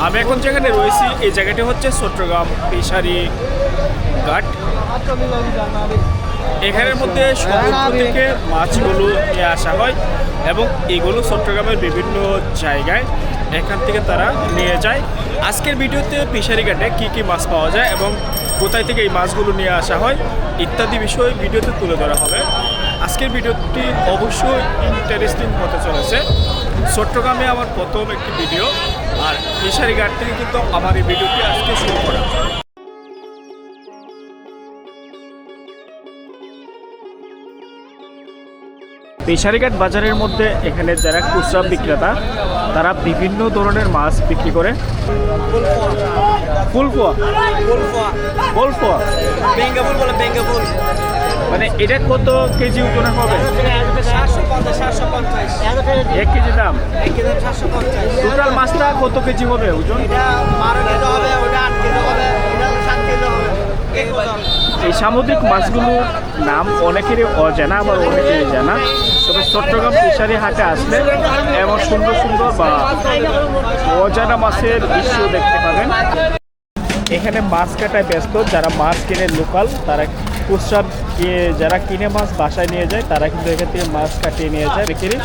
আমি এখন যেখানে রয়েছি এই জায়গাটি হচ্ছে চট্টগ্রাম ফিশারি ঘাট। এখানের মধ্যে সমুদ্র থেকে মাছগুলো নিয়ে আসা হয় এবং এগুলো চট্টগ্রামের বিভিন্ন জায়গায় এখান থেকে তারা নিয়ে যায়। আজকের ভিডিওতে ফিশারি ঘাটে কী কী মাছ পাওয়া যায় এবং কোথায় থেকে এই মাছগুলো নিয়ে আসা হয় ইত্যাদি বিষয় ভিডিওতে তুলে ধরা হবে। আজকের ভিডিওটি অবশ্যই ইন্টারেস্টিং হতে চলেছে। চট্টগ্রামে আমার প্রথম একটি ভিডিও, আর ফিশারি ঘাট থেকে কিন্তু আমার এই ভিডিওটি আজকে শুরু করা। ফিশারিঘাট বাজারের মধ্যে এখানে যারা খুচরা বিক্রেতা তারা বিভিন্ন ধরনের মাছ বিক্রি করে। মানে এটা কত কেজি ওজনে হবে? 1 কেজি দাম। টোটাল মাছটা কত কেজি হবে ওজন? এই সামুদ্রিক মাছগুলোর নাম অনেকেরই অজানা, আবার অনেকেরই জানা। তবে চট্টগ্রাম ফিশারি হাটে আসলে এমন সুন্দর সুন্দর বা অজানা মাছের দৃশ্য দেখতে পাবেন। এখানে মাছ কাটায় ব্যস্ত যারা মাছ কিনে লোকাল, তারা খুচরা যারা কিনে মাছ বাসায় নিয়ে যায় তারা কিন্তু এখান থেকে মাছ কাটিয়ে নিয়ে যায় বিক্রি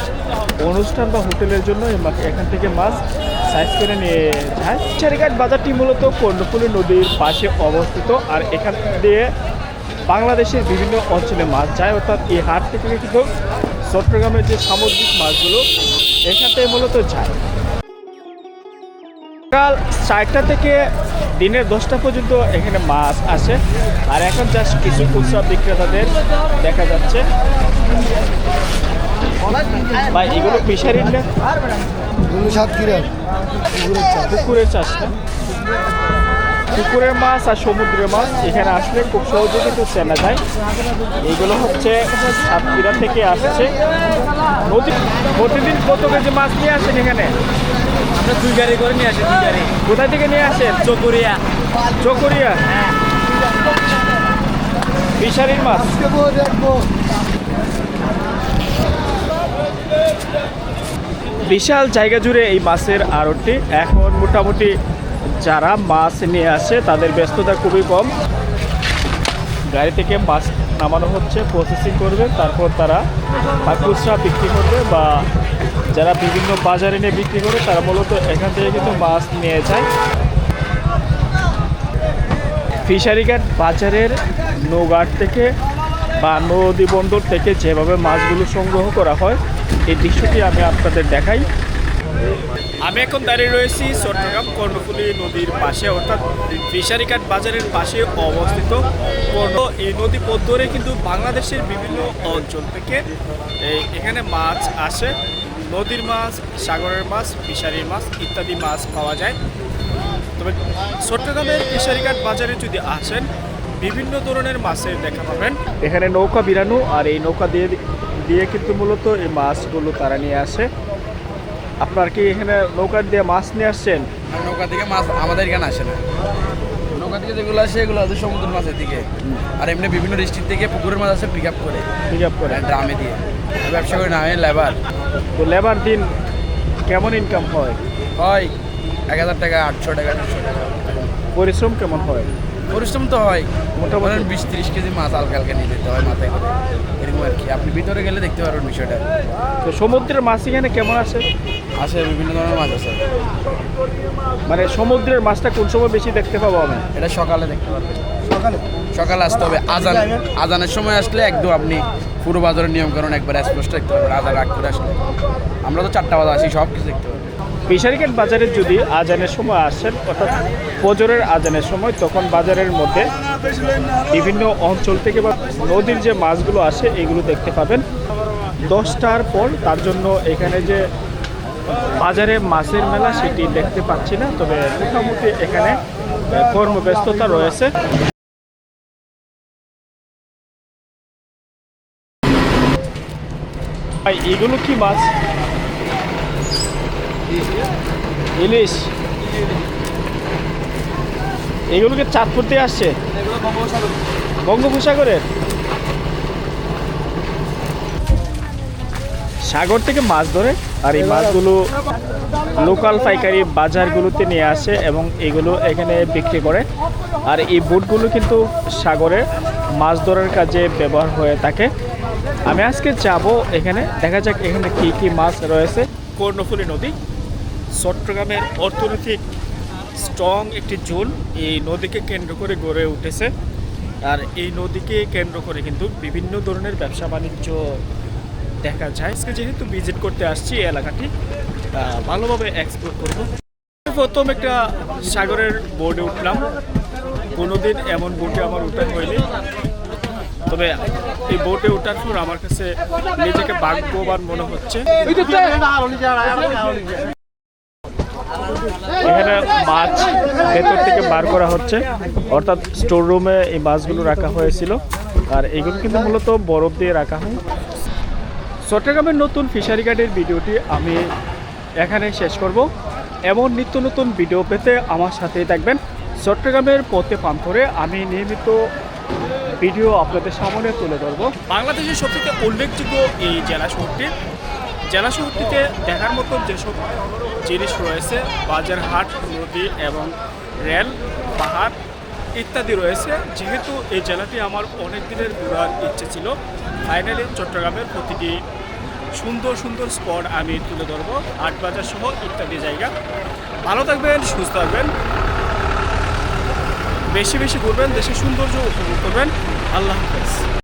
অনুষ্ঠান বা হোটেলের জন্য। এখান থেকে মাছ সাইজ করে নিয়ে যায়। ফিশারিঘাট বাজারটি মূলত কর্ণফুলী নদীর পাশে অবস্থিত, আর এখান দিয়ে বাংলাদেশের বিভিন্ন অঞ্চলে মাছ যায়। অর্থাৎ এই হাট থেকে কিন্তু চট্টগ্রামের যে সামুদ্রিক মাছগুলো এখান থেকে মূলত যায়। সকাল 4টা থেকে দিনের 10টা পর্যন্ত এখানে মাছ আসে, আর এখন জাস্ট কিছু খুচরা বিক্রেতাদের দেখা যাচ্ছে। ভাই এগুলো ফিশারির না? পুকুরের চাষ না? পুকুরের মাছ আর সমুদ্রের মাছ এখানে আসলে খুব সহজে কিন্তু চেনা যায়। এইগুলো হচ্ছে সাতক্ষীরা থেকে আসছে। প্রতিদিন কত কেজি মাছ নিয়ে আসেন এখানে? আমরা 2 গাড়ি করে নিয়ে আসি। 2 গাড়ি। কোথায় থেকে নিয়ে আসেন? চকরিয়া। চকরিয়া? ফিশারির মাছ। বিশাল জায়গা জুড়ে এই মাছের আড়তটি। এখন মোটামুটি যারা মাছ নিয়ে আসে তাদের ব্যস্ততা খুবই কম। গাড়ি থেকে মাছ নামানো হচ্ছে, প্রসেসিং করবে, তারপর তারা খুচরা বিক্রি করবে, বা যারা বিভিন্ন বাজারে নিয়ে বিক্রি করে তারা মূলত এখান থেকে কিন্তু মাছ নিয়ে যায়। ফিশারিঘাট বাজারের নৌঘাট থেকে বা নদী বন্দর থেকে যেভাবে মাছগুলো সংগ্রহ করা হয় এই দৃশ্যটি আমি আপনাদের দেখাই। আমি এখন দাঁড়িয়ে রয়েছি চট্টগ্রাম কর্ণফুলী নদীর পাশে, অর্থাৎ ফিশারিঘাট বাজারের পাশে অবস্থিত। এই নদী পথ ধরে কিন্তু বাংলাদেশের বিভিন্ন অঞ্চল থেকে এখানে মাছ আসে। নদীর মাছ, সাগরের মাছ, ফিশারির মাছ ইত্যাদি মাছ পাওয়া যায়। তবে চট্টগ্রামের ফিশারিঘাট বাজারে যদি আসেন বিভিন্ন ধরনের মাছের দেখা পাবেন। এখানে নৌকা বিরানো, আর এই নৌকা দিয়ে কিন্তু মূলত এই মাছগুলো তারা নিয়ে আসে। আপনার কি এখানে নৌকা দিয়ে মাছ নিয়ে আসছেন? নৌকা থেকে মাছ আমাদের এখানে আসে না। নৌকা থেকে যেগুলো আসে এগুলো আছে সমুদ্র মাছের দিকে, আর এমনি বিভিন্ন ডিস্ট্রিক্ট থেকে পুকুরের মাছ আসে পিক আপ করে ড্রামে দিয়ে ব্যবসা করে। না আমি লেবার। তো লেবার দিন কেমন ইনকাম হয়? 1000 টাকা, 800 টাকা, 900 টাকা। পরিশ্রম কেমন হয়? পরিশ্রম তো হয়, মোটামুটি 20-30 কেজি মাছ হালকা হালকা নিয়ে যেতে হয় মাথায় করে, এরকম আর কি। আপনি ভিতরে গেলে দেখতে পারবেন বিষয়টা। তো সমুদ্রের মাছ এখানে কেমন আসে? বিভিন্ন ধরনের মাছ আছে। মানে সমুদ্রের মাছটা কোন সময় বেশি দেখতে পাবো আমি? এটা সকালে দেখতে পারবেন। সকালে আসতে হবে। আজানের সময় আসলে একদম আপনি পুরো বাজারের নিয়মকানুন একবার স্পষ্ট দেখতে পারবেন। আজান রাগ করে আসলে আমরা তো 4টা বাজে আসি, সব কিছু দেখতে পারবেন। ফিশারিঘাট বাজারে যদি আজানের সময় আসেন, অর্থাৎ ফজরের আজানের সময়, তখন বাজারের মধ্যে বিভিন্ন অঞ্চল থেকে বা নদীর যে মাছগুলো আসে এগুলো দেখতে পাবেন। 10টার পর তার জন্য এখানে যে বাজারে মাছের মেলা সেটি দেখতে পাচ্ছি না, তবে মোটামুটি এখানে কর্মব্যস্ততা রয়েছে। এগুলো কি মাছ? ইলিশ। এগুলোকে চাঁদপুর থেকে আসছে? বঙ্গোপসাগরের? সাগর থেকে মাছ ধরে, আর এই মাছগুলো লোকাল পাইকারি বাজারগুলোতে নিয়ে আসে এবং এগুলো এখানে বিক্রি করে। আর এই বোটগুলো কিন্তু সাগরে মাছ ধরার কাজে ব্যবহার হয়ে থাকে। আমি আজকে যাব এখানে, দেখা যাক এখানে কি কি মাছ রয়েছে। কর্ণফুলী নদী চট্টগ্রামের অর্থনৈতিক স্ট্রং একটি জোন এই নদীকে কেন্দ্র করে গড়ে উঠেছে। আর এই নদীকে কেন্দ্র করে কিন্তু বিভিন্ন ধরনের ব্যবসা বাণিজ্য দেখা যায়। আজকে যেহেতু ভিজিট করতে আসছি এই এলাকাটি, ভালোভাবে এক্সপ্লোর করব। প্রথম একটা সাগরের বোর্ডে উঠলাম, কোনোদিন এমন বোটে আমার উঠা হয়নি, তবে এই বোটে ওঠার পর আমার কাছে নিজেকে ভাগ্যবান মনে হচ্ছে। এখানে মাছ ভেতর থেকে বার করা হচ্ছে, অর্থাৎ স্টোর রুমে এই মাছগুলো রাখা হয়েছিল। আর এগুলো কিন্তু মূলত বরফ দিয়ে রাখা হয়। চট্টগ্রামের নতুন ফিশারি গার্ডের ভিডিওটি আমি এখানে শেষ করব। এমন নিত্য নতুন ভিডিও পেতে আমার সাথেই থাকবেন। চট্টগ্রামের পথে প্রান্তরে আমি নিয়মিত ভিডিও আপনাদের সামনে তুলে ধরবো। বাংলাদেশের সবথেকে উল্লেখযোগ্য এই জেলা শহরটিতে দেখার মতো যেসব জিনিস রয়েছে, বাজার, হাট, নদী এবং রেল, পাহাড় ইত্যাদি রয়েছে। যেহেতু এই জেলাটি আমার অনেক দিনের ঘোরার ইচ্ছে ছিল, ফাইনালি চট্টগ্রামের প্রতিটি সুন্দর সুন্দর স্পট আমি তুলে ধরবো, হাট বাজার সহ ইত্যাদি জায়গা। ভালো থাকবেন, সুস্থ থাকবেন, বেশি বেশি ঘুরবেন, দেশের সৌন্দর্য উপভোগ করবেন। আল্লাহ হাফেজ।